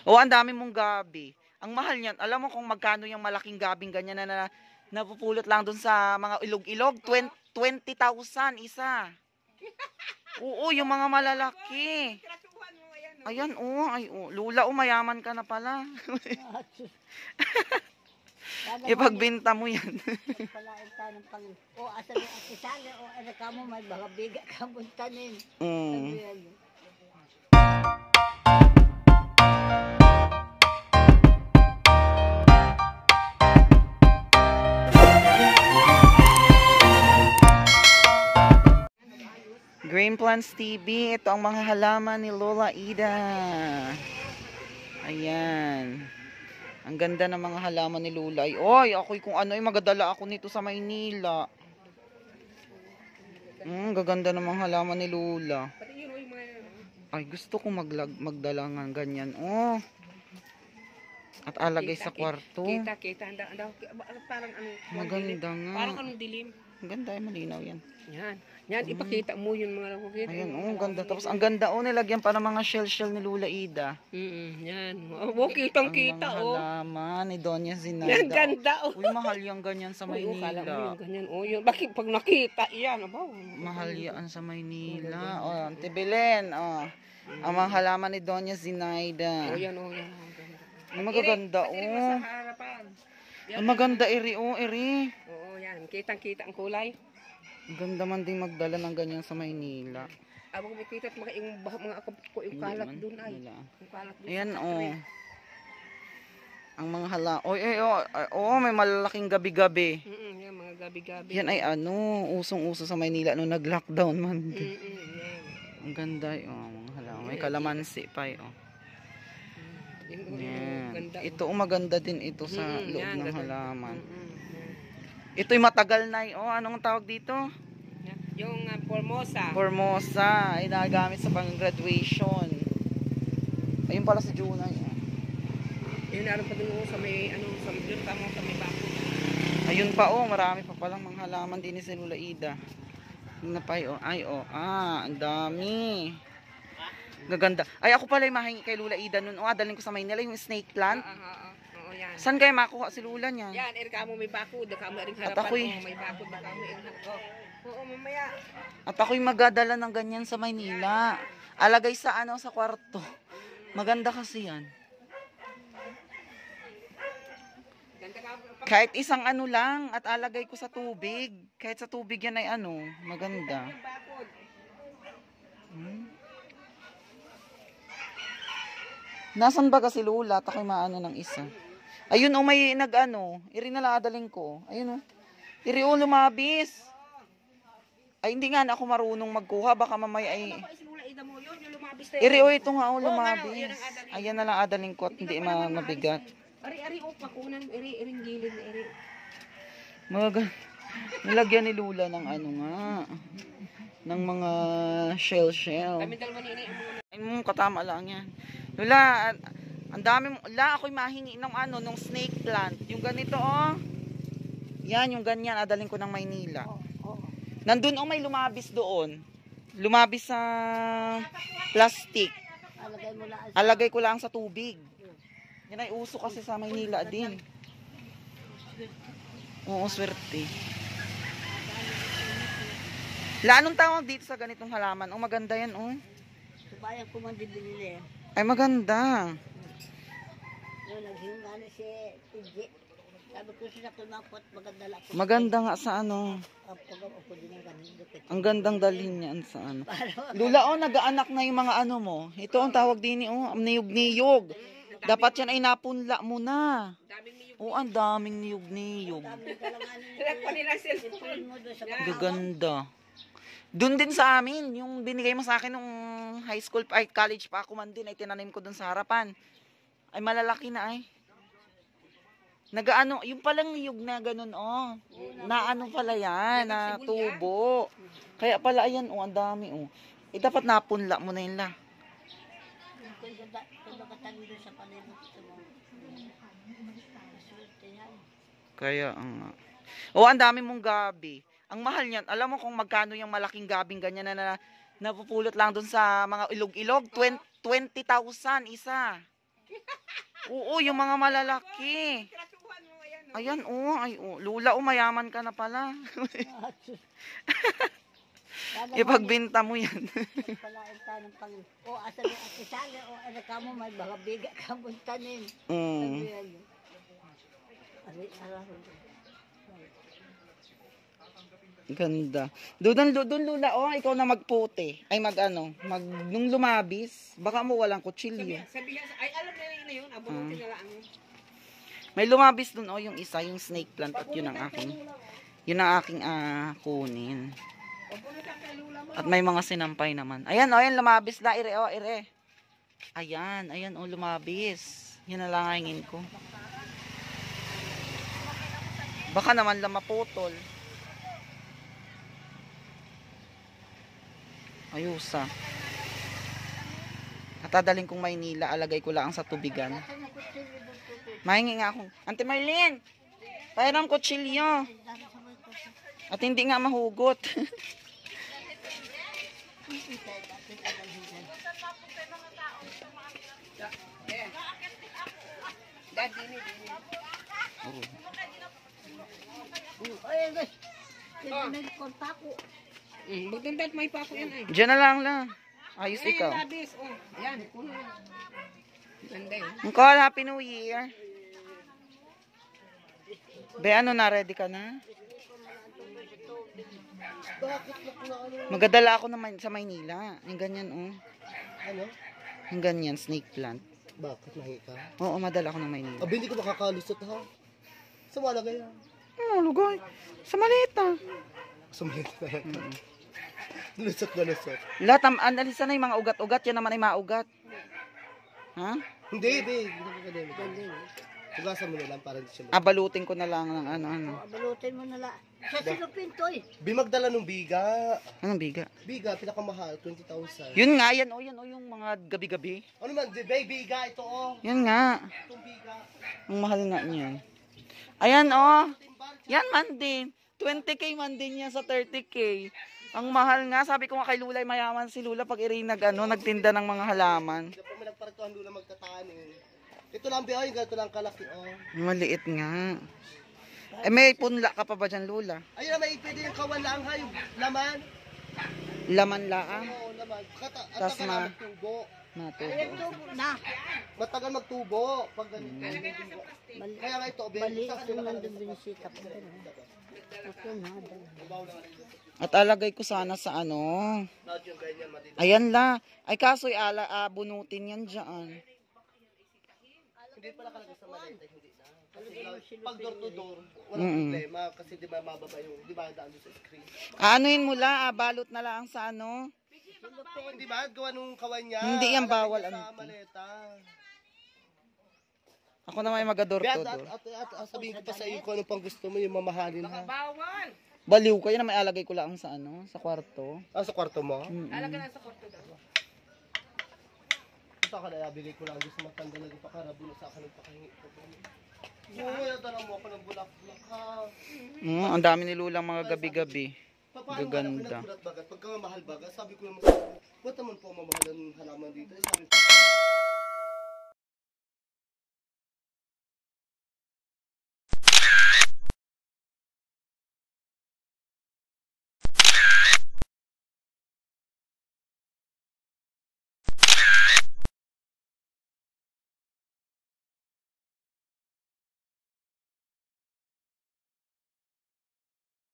Oh, ang dami mong gabi. Ang mahal niyan. Alam mo kung magkano yung malaking gabing ganyan na napupulot lang dun sa mga ilog-ilog? 20,000 isa. Oo, yung mga malalaki. Ayan, oh. Ay, oh. Lula, oh, mayaman ka na pala. Ipagbenta mo yan. Palain tayo ng pang... O, asa mo ang isali, o, ano ka mo, may mga biga ka mo tanin. Green Plants TV, ito ang mga halaman ni Lola Ida. Ayan. Ang ganda ng mga halaman ni Lola. Oy, ako'y kung ano, magadala ako nito sa Maynila. Gaganda ng mga halaman ni Lola. Ay, gusto ko magdala ng ganyan. Oh. At alagay sa kwarto. Kita. Parang ano. Maganda nga. Parang anong dilim. Ang ganda, malinaw yan. Yan, ipakita mo yun mga nakukita. Ayan, oh, ang ganda. Tapos ang ganda, oh, nilagyan pa ng mga shell ni Lola Ida. Yan. Oh, kitang-kita, oh. Ang mga halaman ni Doña Zinaida. Yan, ganda, oh. Uy, mahal yung ganyan sa Uy, kala mo Maynila. yung ganyan. Oh, yun. Bakit pag nakita, yan, abaw. Mahal yan sa Maynila. Oh, Ante Belen, oh. Ang mga halaman ni Doña Zinaida. Oh, yan. Ang magaganda, oh. Sa harapan. Ang maganda, eri, oh, eri. Oo, yan. Kitang-kita ang kulay. Ang ganda man din magdala ng ganyan sa Maynila. Abang may kita at mga ko yung kalat doon ay. Yung kalat doon. Ayan, oh. Ang mga oh, may malalaking gabi-gabi. Yan, mga gabi-gabi. Yan ay ano, usong-uso sa Maynila nung nag-lockdown man. Yan. Ang ganda, oh, mga halaman. May kalamansi pa, oh. Yan. Ito, maganda din ito sa loob ng halaman. Ito'y matagal na, oh, anong tawag dito? Yung Formosa. Formosa, ay nagamit sa pang-graduation. Ayun pala si Junay. Yun, naroon pa dun sa may, sa may bako. Ayun pa, oh, marami pa palang mga halaman din si Lola Ida. Yung napay, oh, ay, oh, ang dami. Gaganda. Ay, ako pala yung mahingi kay Lola Ida nun. Dalhin ko sa Maynila yung snake plant. Oo, yan. Saan kayo makuha si Lola niya? Yan, ka mo may bakod. Ka mo rin harapan. At ako'y, may bakod. Ka mo rin harapan. Oo, mamaya. At ako'y magadala ng ganyan sa Maynila. Alagay sa sa kwarto. Maganda kasi yan. Kahit isang lang at alagay ko sa tubig. Kahit sa tubig yan ay maganda. Nasaan ba kasi Lola? At ako'y maano ng isa. Ayun, oh, may iri na adaling ko. Ayun, oh. Iri, oh, lumabis. Ay, hindi nga na ako marunong magkuha. Baka mamaya ay... Iri, oh, ito nga, oh, lumabis. Ayan na lang adaling ko at hindi mabigat. Ari, oh, pakunan. Iring gilid na iri. Nilagyan ni Lola ng nga. Ng mga shell. Kami dalawa ni Ay, katama lang yan. Lola, ang dami mo. Ako'y mahingi ng nung snake plant. Yung ganito, oh. Yan, yung ganyan. Adalhin ko ng Maynila. Nandun, oh, may lumabis doon. Lumabis sa plastic. Alagay ko lang sa tubig. Yan ay uso kasi sa Maynila din. Oo, swerte. Anong tawag dito sa ganitong halaman? Oh, maganda yan, oh. Subayang ko man dibili. Ay, maganda. Naghinga na si Tiji. Sabi ko siya kumapot, magandala ko. Maganda nga sa Ang gandang dalhin niyan sa Lula, oh, nag-aanak na yung mga mo. Ito ang tawag din oh, niyog-niyog. Dapat yan ay napunla mo na. Oh, ang daming niyog-niyog. Gaganda. Doon din sa amin, yung binigay mo sa akin nung high school, ay college pa ako man din, ay tinanim ko doon sa harapan. Ay malalaki na ay. Yung palang niyog na ganun, oh. Na pala yan, na tubo. Kaya pala ayan, oh, ang dami, oh. Dapat napunla mo na yun la. Kaya, ang dami mong gabi. Ang mahal niyan. Alam mo kung magkano yung malaking gabing ganyan na napupulot lang dun sa mga ilog-ilog? 20,000 isa. Oo, yung mga malalaki. Krasuhan mo ayan. Ayan, oh. Ay, oh. Lula, oh, mayaman ka na pala. Ipagbenta mo yan. Palain tayo ng Panginoon. O asa mo at isali o ano ka mo may mga bigat ka mo tanin. Mm. Sabihan niyo. Araw. Ganda. Doon Lula, oh, ikaw na magputi. Ay, nung lumabis, baka mo walang kutsilyo. Sabihan, ay alam na yun, abunutin na lang. May lumabis doon, oh, yung isa, yung snake plant, at yun ang aking kunin. At may mga sinampay naman. Ayan, oh, ayan, lumabis na, ire, oh, ire. Ayan, oh, lumabis. Yan na lang hingin ko. Baka naman lang maputol. Ayusa. At dadalhin kong Maynila, alagay ko lang sa tubigan. Mahingi nga akong, Ante Marlene, pairam kutsilyo. At hindi nga mahugot. Ay, guys. Nagpunta ko. Magdundat may pa ako yan ay. Diyan na lang. Ayos ikaw. Labis, oh. Yan, puno. Ganda yun. Nicole, Happy New Year. Be, ano na, ready ka na? Magadala ako naman sa Maynila. Yung ganyan, oh. Ano? Yung ganyan, snake plant. Bakit nahi ka? Oo, madala ako ng Maynila. Abi, hindi ko makakalusot ha. Sa malagay ha. Ano, lugay? Sa maleta. Sumalit na lang. Lusot na lusot. Lahat, analisa na yung mga ugat-ugat. Yan naman ay maugat. Ha? Hindi, hindi. Hindi ko kademi. Tugasan mo na lang para hindi siya Abalutin ko na lang ng ano. Abalutin mo na lang. Sa silupin to eh. Bimagdala ng biga. Anong biga? Biga, pinakamahal, 20,000. Yun nga, yan oh, yung mga gabi-gabi. Ano man, biga ito oh. Yan nga. Itong biga. Ang mahal nga niyan. Ayan oh. Yan man din. 20k man din yan sa 30k. Ang mahal nga. Sabi ko nga kay Lula, mayaman si Lula pag nagtinda ng mga halaman. Dapat may nagparituhan doon na magtatanin. Ito lang biya, yung ganito lang kalaki oh. Maliit nga. Eh may punla ka pa ba dyan, Lula? Ayun na, may pwede yung kawan lang ha, yung laman. Laman laang. Oo, laman. At Tas saka magtubo. Matubo. Na. Matagal magtubo. Pag ganito. Kaya nga ito, Bali, sa ito kanila lang kalagay din sa binisita ko. Ako na. At alagay ko sana sa ano. lahat yung ganyan matito. Ayan la. Ay kaso'y bunutin yan dyan. Hindi pala kalagay sa maleta, hindi na. Kasi pag door to door, walang problema. Kasi di ba mababa yung, di ba daan doon sa screen. Anuin mo la, balot na lang sa ano. Hindi ba? Gawa nung kawan niya. Hindi yan bawal, Sa ano. maleta. Ako na may magador to At sabihin ko pa sa iyo kung ano pang gusto mo, yung mamahalin ha. Bawal. Baliw kayo na may alagay ko lang sa ano, sa kwarto. Ah, sa kwarto mo? Alaga na sa kwarto daw. Sa kanila, bigay ko lang gusto matanda lagi pa karabo na sa akin nagpakahingi ko. Oo, nadala mo ako ng bulak-bulak ha. Ang dami ni Lulang mga gabi-gabi. Paano Gaganda. ka nagulat bagat? Pagka mamahal bagat, sabi ko naman sa ba't naman po mamahal ang halaman dito? Eh, sabi ko,